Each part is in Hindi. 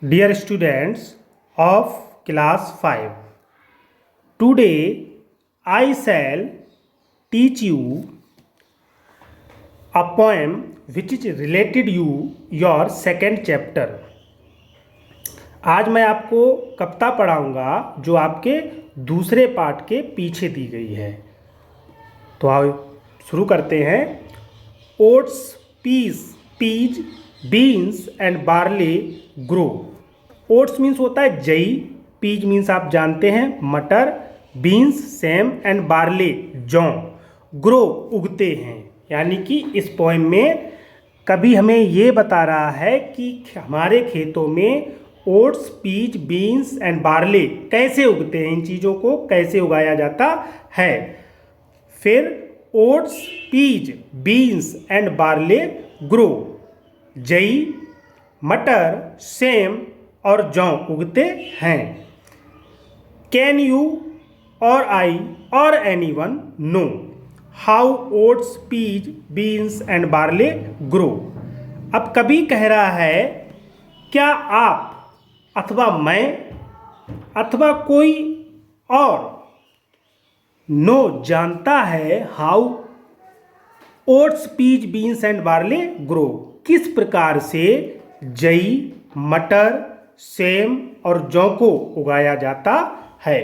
Dear students of class 5, today I shall teach you a poem which is related you your second chapter. आज मैं आपको कविता पढ़ाऊंगा जो आपके दूसरे पार्ट के पीछे दी गई है। तो आओ शुरू करते हैं। Oats, peas, beans and barley grow. Oats means होता है जई, पीज मीन्स आप जानते हैं मटर, बीन्स सेम एंड बार्ले जौ। ग्रो उगते हैं, यानी कि इस पोएम में कभी हमें ये बता रहा है कि हमारे खेतों में oats, peas, beans and barley कैसे उगते हैं, इन चीज़ों को कैसे उगाया जाता है। फिर oats, peas, beans and barley grow. जई, मटर, सेम और जौ उगते हैं। कैन यू और आई और anyone know how oats, peas, beans and barley grow. अब कभी कह रहा है क्या आप अथवा मैं अथवा कोई और नो जानता है how oats, peas, beans and barley grow, किस प्रकार से जई, मटर, सेम और जौ को उगाया जाता है।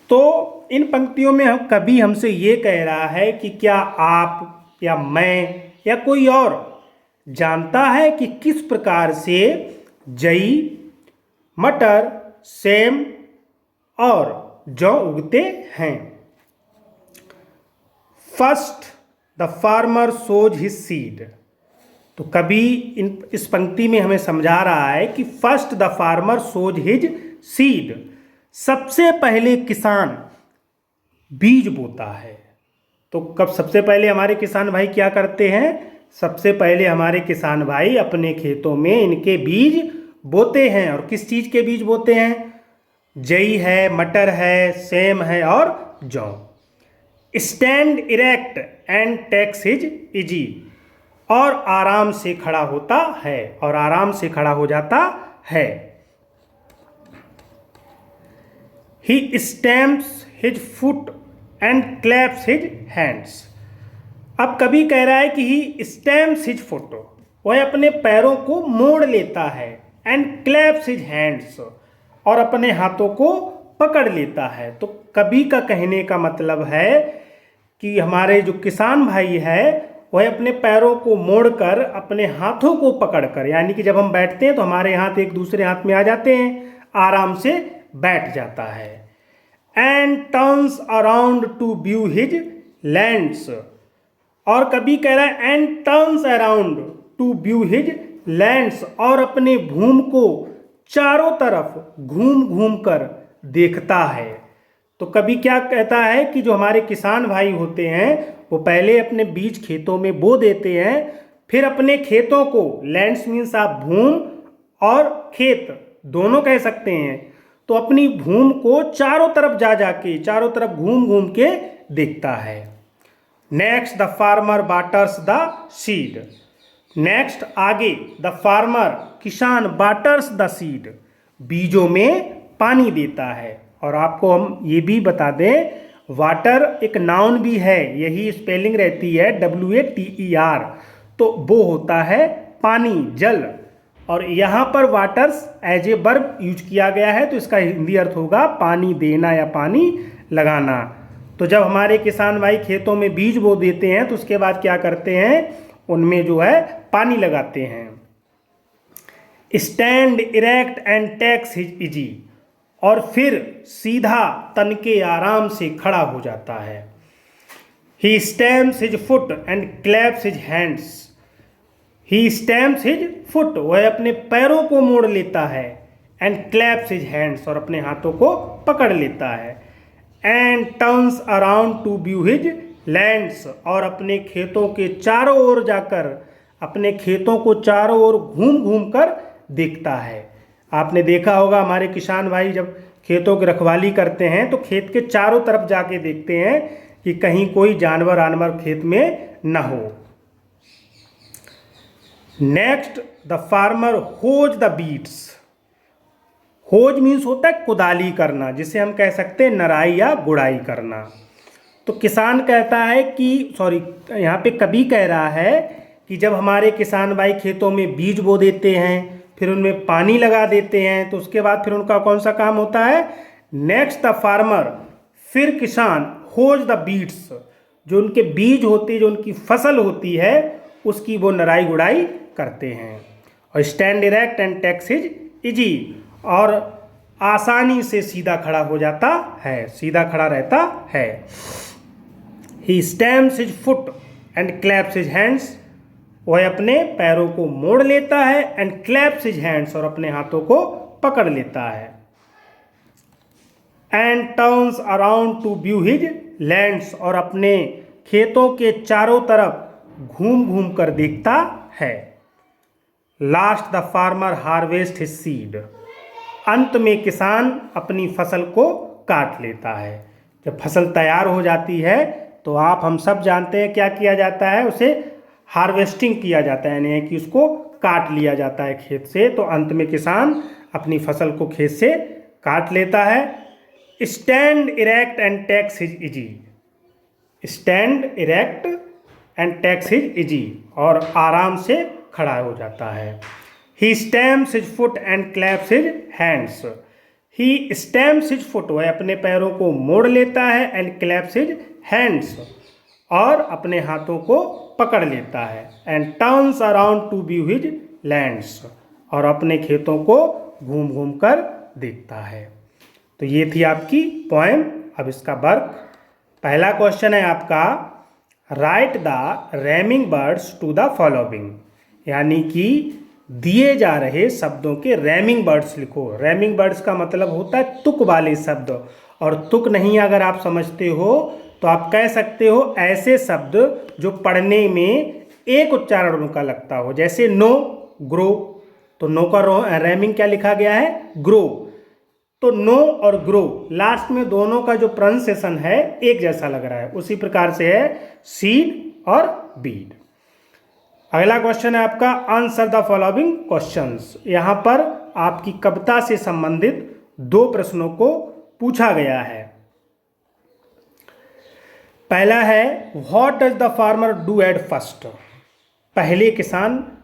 तो इन पंक्तियों में कभी हमसे ये कह रहा है कि क्या आप या मैं या कोई और जानता है कि किस प्रकार से जई, मटर, सेम और जौ उगते हैं। First the farmer shows his seed. तो कभी इस पंक्ति में हमें समझा रहा है कि first the farmer shows his seed, सबसे पहले किसान बीज बोता है। तो कब सबसे पहले हमारे किसान भाई क्या करते हैं? सबसे पहले हमारे किसान भाई अपने खेतों में इनके बीज बोते हैं। और किस चीज़ के बीज बोते हैं? जई है, मटर है, सेम है और जौ। Stand erect and takes his ease, और आराम से खड़ा होता है और आराम से खड़ा हो जाता है। He stamps his foot and claps his hands. अब कभी कह रहा है कि ही स्टैम्प्स हिज फुट, वह अपने पैरों को मोड़ लेता है, एंड क्लैप्स हिज हैंड्स, और अपने हाथों को पकड़ लेता है। तो कभी का कहने का मतलब है कि हमारे जो किसान भाई है वह अपने पैरों को मोड़कर अपने हाथों को पकड़कर, यानी कि जब हम बैठते हैं तो हमारे हाथ एक दूसरे हाथ में आ जाते हैं, आराम से बैठ जाता है। And turns around two view his lands, और कभी कह रहा है and turns around two view his lands, और अपने भूमि को चारों तरफ घूम घूम कर देखता है। तो कभी क्या कहता है कि जो हमारे किसान भाई होते हैं वो पहले अपने बीज खेतों में बो देते हैं, फिर अपने खेतों को, लैंड्स मीन्स आप भूमि और खेत दोनों कह सकते हैं, तो अपनी भूमि को चारों तरफ जाके चारों तरफ घूम घूम के देखता है। Next the farmer waters the seed. Next आगे द फार्मर किसान वाटर्स द सीड, बीजों में पानी देता है। और आपको हम ये भी बता दें, वाटर एक नाउन भी है, यही स्पेलिंग रहती है WATER, तो वो होता है पानी, जल। और यहाँ पर waters as a verb use किया गया है, तो इसका हिंदी अर्थ होगा पानी देना या पानी लगाना। तो जब हमारे किसान भाई खेतों में बीज बो देते हैं तो उसके बाद क्या करते हैं, उनमें जो है पानी लगाते हैं। Stand erect and takes his ease, और फिर सीधा तन के आराम से खड़ा हो जाता है। He stamps his foot and claps his hands. He stamps his foot, वह अपने पैरों को मोड़ लेता है, एंड क्लैप्स हिज हैंड्स, और अपने हाथों को पकड़ लेता है। And turns around two view his lands, और अपने खेतों के चारों ओर जाकर अपने खेतों को चारों ओर घूम घूम कर देखता है। आपने देखा होगा हमारे किसान भाई जब खेतों की रखवाली करते हैं तो खेत के चारों तरफ जाके देखते हैं कि कहीं कोई जानवर खेत में न हो। Next, the farmer hoes the beets. Hoes means होता है कुदाली करना, जिसे हम कह सकते हैं नराई या गुड़ाई करना। तो किसान कहता है कि यहाँ पे कवि कह रहा है कि जब हमारे किसान भाई खेतों में बीज बो देते हैं, फिर उनमें पानी लगा देते हैं, तो उसके बाद फिर उनका कौन सा काम होता है? नेक्स्ट द फार्मर, फिर किसान होज द बीट्स, जो उनके बीज होते हैं, जो उनकी फसल होती है, उसकी वो नराई गुड़ाई करते हैं। और stand erect and takes his ease, और आसानी से सीधा खड़ा हो जाता है, सीधा खड़ा रहता है। He stamps his foot and claps his hands, वह अपने पैरों को मोड़ लेता है, एंड क्लैप्स हिज हैंड्स, और अपने हाथों को पकड़ लेता है। And turns around two view his lands, और अपने खेतों के चारों तरफ घूम घूम कर देखता है। Last the farmer harvest his seed, अंत में किसान अपनी फसल को काट लेता है। जब फसल तैयार हो जाती है तो हम सब जानते हैं क्या किया जाता है, उसे हार्वेस्टिंग किया जाता है, यानी कि उसको काट लिया जाता है खेत से। तो अंत में किसान अपनी फसल को खेत से काट लेता है। Stand erect and takes his ease, stand erect and takes his ease, और आराम से खड़ा हो जाता है। He stamps his foot and claps his hands, he stamps his foot, वह अपने पैरों को मोड़ लेता है, एंड क्लैप्स हिज हैंड्स, और अपने हाथों को पकड़ लेता है। And turns around two view his lands, और अपने खेतों को घूम घूम कर देखता है। तो ये थी आपकी पोएम। अब इसका वर्क, पहला क्वेश्चन है आपका, write the rhyming words to the following, यानी कि दिए जा रहे शब्दों के रैमिंग वर्ड्स लिखो। रैमिंग वर्ड्स का मतलब होता है तुक वाले शब्द, और तुक नहीं अगर आप समझते हो तो आप कह सकते हो ऐसे शब्द जो पढ़ने में एक उच्चारण का लगता हो। जैसे नो, ग्रो, तो नो का रैमिंग क्या लिखा गया है? ग्रो। तो नो और ग्रो लास्ट में दोनों का जो प्रोनाउंसिएशन है एक जैसा लग रहा है, उसी प्रकार से है सीड और बीड। अगला क्वेश्चन है आपका, आंसर द फॉलोइंग क्वेश्चंस। यहाँ पर आपकी कविता से संबंधित दो प्रश्नों को पूछा गया है। पहला है, what does the farmer do at first,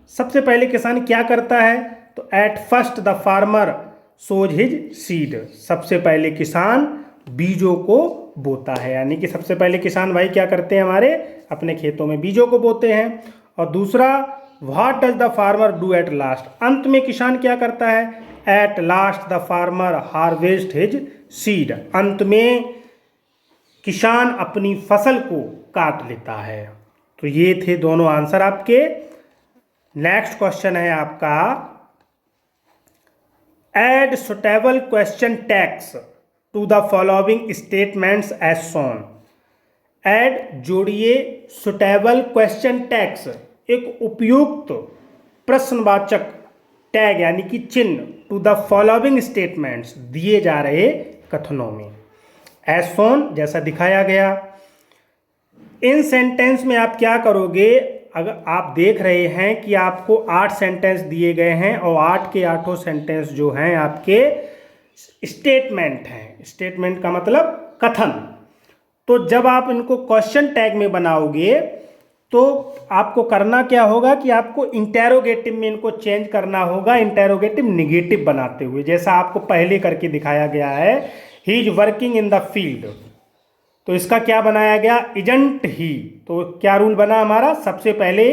सबसे पहले किसान क्या करता है? तो at first the farmer shows his seed, सबसे पहले किसान बीजों को बोता है, यानी कि सबसे पहले किसान भाई क्या करते हैं, हमारे अपने खेतों में बीजों को बोते हैं। और दूसरा, what does the farmer do at last, अंत में किसान क्या करता है? At last the farmer harvest his seed, अंत में किसान अपनी फसल को काट लेता है। तो ये थे दोनों आंसर आपके। नेक्स्ट क्वेश्चन है आपका, add suitable question tags to the following statements as shown. Add जोड़िए सुटेबल क्वेश्चन टैग्स, एक उपयुक्त प्रश्नवाचक टैग यानी कि चिन्ह, टू द फॉलोइंग स्टेटमेंट्स, दिए जा रहे कथनों में। एज शोन, जैसा दिखाया गया। इन सेंटेंस में आप क्या करोगे? अगर आप देख रहे हैं कि आपको 8 सेंटेंस दिए गए हैं, और 8 के 8 सेंटेंस जो हैं आपके स्टेटमेंट हैं। स्टेटमेंट का मतलब कथन। तो जब आप इनको क्वेश्चन टैग में बनाओगे तो आपको करना क्या होगा कि आपको इंटेरोगेटिव में इनको चेंज करना होगा, इंटेरोगेटिव निगेटिव बनाते हुए, जैसा आपको पहले करके दिखाया गया है। He is working in the field, तो इसका क्या बनाया गया? Isn't he. तो क्या रूल बना हमारा? सबसे पहले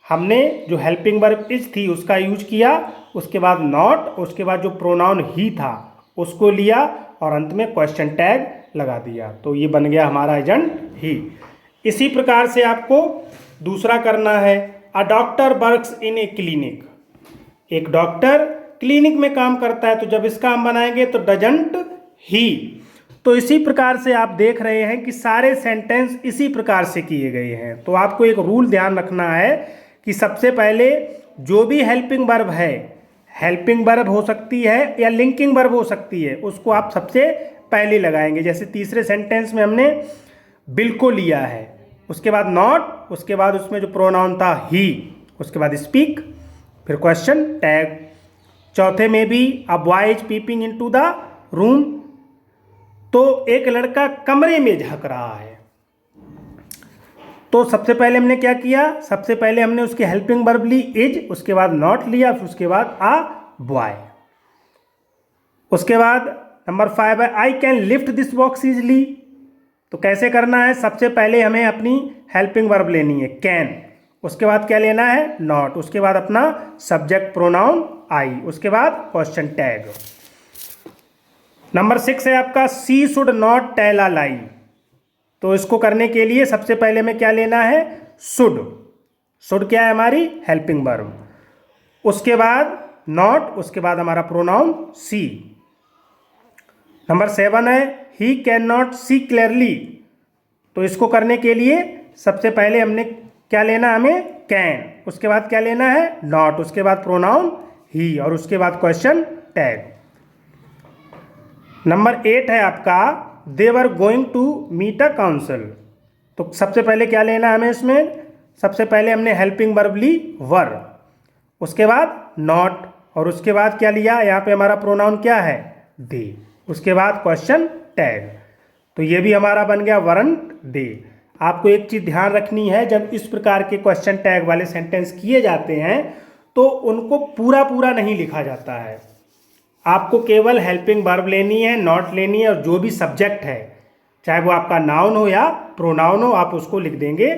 हमने जो हेल्पिंग वर्ब इज थी उसका यूज किया, उसके बाद नॉट, उसके बाद जो प्रोनाउन ही था उसको लिया, और अंत में क्वेश्चन टैग लगा दिया। तो ये बन गया हमारा एजेंट ही। इसी प्रकार से आपको दूसरा करना है, a doctor works in A clinic, एक डॉक्टर क्लिनिक में काम करता है। तो जब इसका हम बनाएंगे तो डजंट ही। तो इसी प्रकार से आप देख रहे हैं कि सारे सेंटेंस इसी प्रकार से किए गए हैं। तो आपको एक रूल ध्यान रखना है कि सबसे पहले जो भी हेल्पिंग वर्ब है, हेल्पिंग वर्ब हो सकती है या लिंकिंग वर्ब हो सकती है, उसको आप सबसे पहले लगाएंगे। जैसे तीसरे सेंटेंस में हमने बिल को लिया है, उसके बाद नॉट, उसके बाद उसमें जो प्रोनाउन था ही, उसके बाद स्पीक, फिर क्वेश्चन टैग। चौथे में भी a boy is peeping into the room, तो एक लड़का कमरे में झांक रहा है। तो सबसे पहले हमने क्या किया, सबसे पहले हमने उसके हेल्पिंग वर्ब ली इज, उसके बाद नॉट लिया, फिर उसके बाद अ बॉय। उसके बाद नंबर 5 है I can lift this box easily. तो कैसे करना है, सबसे पहले हमें अपनी हेल्पिंग वर्ब लेनी है कैन, उसके बाद क्या लेना है नॉट, उसके बाद अपना सब्जेक्ट प्रोनाउन आई, उसके बाद क्वेश्चन टैग। नंबर 6 है आपका सी शुड नॉट टेल अ लाई। तो इसको करने के लिए सबसे पहले में क्या लेना है शुड, शुड क्या है हमारी हेल्पिंग वर्ब, उसके बाद नॉट, उसके बाद हमारा प्रोनाउन सी। नंबर 7 है he can not see clearly. तो इसको करने के लिए सबसे पहले हमने क्या लेना, हमें कैन, उसके बाद क्या लेना है नॉट, उसके बाद प्रोनाउन ही, और उसके बाद क्वेश्चन टैग। नंबर 8 है आपका they were going to meet a council. तो सबसे पहले क्या लेना है हमें इसमें, सबसे पहले हमने हेल्पिंग वर्ब ली वर, उसके बाद नॉट, और उसके बाद क्या लिया, यहाँ पे हमारा प्रोनाउन क्या है दे, उसके बाद क्वेश्चन टैग। तो ये भी हमारा बन गया वरंट दे। आपको एक चीज़ ध्यान रखनी है, जब इस प्रकार के क्वेश्चन टैग वाले सेंटेंस किए जाते हैं तो उनको पूरा पूरा नहीं लिखा जाता है। आपको केवल हेल्पिंग वर्ब लेनी है, नॉट लेनी है, और जो भी सब्जेक्ट है चाहे वो आपका नाउन हो या प्रोनाउन हो आप उसको लिख देंगे,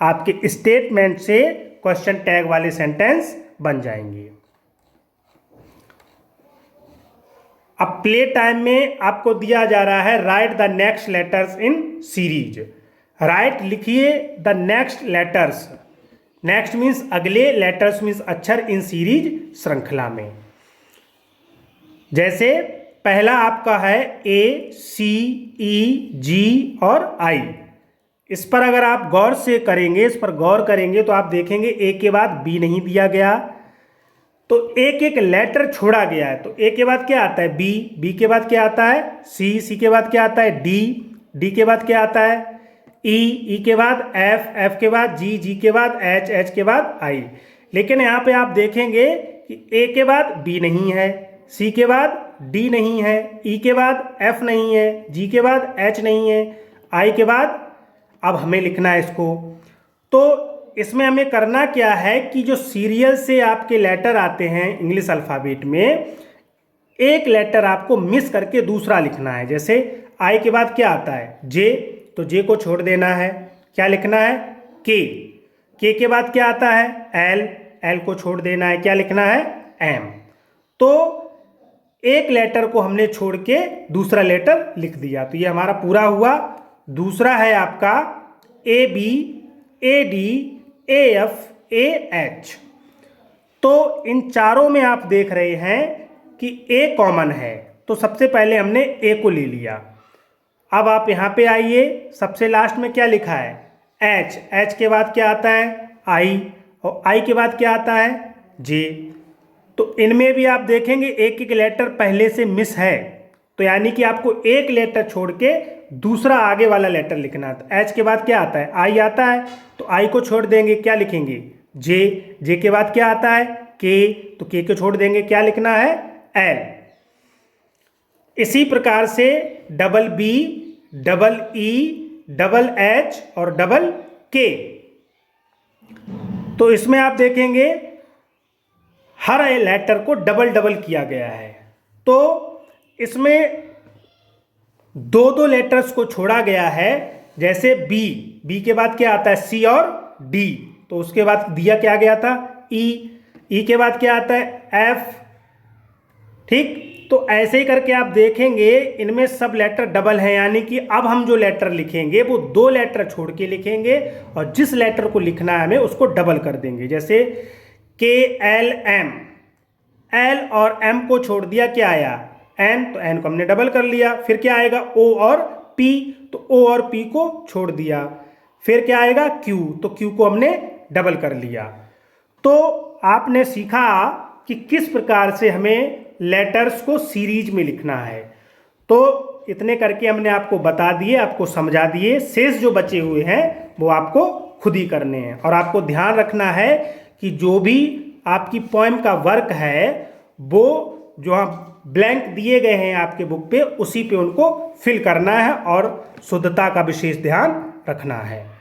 आपके स्टेटमेंट से क्वेश्चन टैग वाले सेंटेंस बन जाएंगे। अब प्ले टाइम में आपको दिया जा रहा है write the next letters in series. Write लिखिए the next letters, next means अगले, लेटर्स मीन्स अक्षर, इन सीरीज श्रृंखला में। जैसे पहला आपका है ए सी ई जी और आई। इस पर अगर आप गौर से करेंगे, इस पर गौर करेंगे तो आप देखेंगे ए के बाद बी नहीं दिया गया, तो एक एक लेटर छोड़ा गया है। तो ए के बाद क्या आता है बी, बी के बाद क्या आता है सी, सी के बाद क्या आता है डी, डी के बाद क्या आता है ई, ई के बाद एफ, एफ के बाद जी, जी के बाद एच, एच के बाद आई। लेकिन यहाँ पे आप देखेंगे कि ए के बाद बी नहीं है, सी के बाद डी नहीं है, ई के बाद एफ नहीं है, जी के बाद एच नहीं है, आई के बाद अब हमें लिखना है इसको। तो इसमें हमें करना क्या है कि जो सीरियल से आपके लेटर आते हैं इंग्लिश अल्फ़ाबेट में, एक लेटर आपको मिस करके दूसरा लिखना है। जैसे आई के बाद क्या आता है जे, तो जे को छोड़ देना है, क्या लिखना है के के बाद क्या आता है एल, एल को छोड़ देना है, क्या लिखना है एम। तो एक लेटर को हमने छोड़ के दूसरा लेटर लिख दिया, तो ये हमारा पूरा हुआ। दूसरा है आपका A B, A D, A F, A H. तो इन चारों में आप देख रहे हैं कि ए कॉमन है, तो सबसे पहले हमने ए को ले लिया। अब आप यहाँ पे आइए, सबसे लास्ट में क्या लिखा है एच, एच के बाद क्या आता है आई, और आई के बाद क्या आता है जे। तो इनमें भी आप देखेंगे एक एक लेटर पहले से मिस है, तो यानी कि आपको एक लेटर छोड़ के दूसरा आगे वाला लेटर लिखना है। तो एच के बाद क्या आता है आई आता है, तो आई को छोड़ देंगे, क्या लिखेंगे जे, जे के बाद क्या आता है के, तो के को छोड़ देंगे, क्या लिखना है एल। इसी प्रकार से double B, double E, double H और डबल के। तो इसमें आप देखेंगे हर लेटर को डबल डबल किया गया है। तो इसमें दो दो लेटर्स को छोड़ा गया है, जैसे बी, बी के बाद क्या आता है सी और डी, तो उसके बाद दिया क्या गया था ई, ई के बाद क्या आता है एफ। ठीक, तो ऐसे ही करके आप देखेंगे इनमें सब लेटर डबल हैं, यानी कि अब हम जो लेटर लिखेंगे वो दो लेटर छोड़ के लिखेंगे, और जिस लेटर को लिखना है हमें उसको डबल कर देंगे। जैसे के एल एम, एल और एम को छोड़ दिया, क्या आया एन, तो एन को हमने डबल कर लिया। फिर क्या आएगा ओ और पी, तो ओ और पी को छोड़ दिया। फिर क्या आएगा क्यू, तो क्यू को हमने डबल कर लिया। तो आपने सीखा कि किस प्रकार से हमें लेटर्स को सीरीज में लिखना है। तो इतने करके हमने आपको बता दिए, आपको समझा दिए। शेष जो बचे हुए हैं वो आपको खुद ही करने हैं, और आपको ध्यान रखना है कि जो भी आपकी पोएम का वर्क है वो जो आप ब्लैंक दिए गए हैं आपके बुक पे, उसी पे उनको फिल करना है और शुद्धता का विशेष ध्यान रखना है।